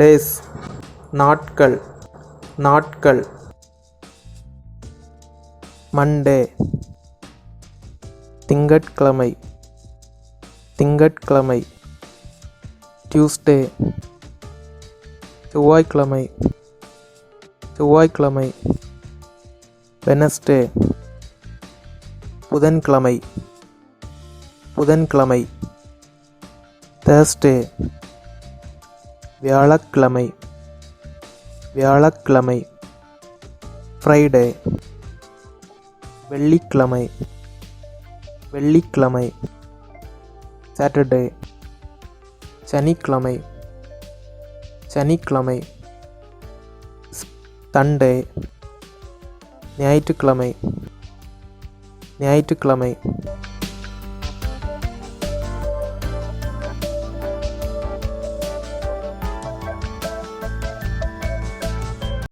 Days நாட்கள் நாட்கள். Monday திங்கட்கிழமை திங்கட்கிழமை. டியூஸ்டே செவ்வாய்க்கிழமை செவ்வாய்க்கிழமை. வெனஸ்டே புதன்கிழமை புதன்கிழமை. தேர்ஸ்டே வியாழக்கிழமை வியாழக்கிழமை. ஃப்ரைடே வெள்ளிக்கிழமை வெள்ளிக்கிழமை. சாட்டர்டே சனிக்கிழமை சனிக்கிழமை. சண்டே ஞாயிற்றுக்கிழமை ஞாயிற்றுக்கிழமை.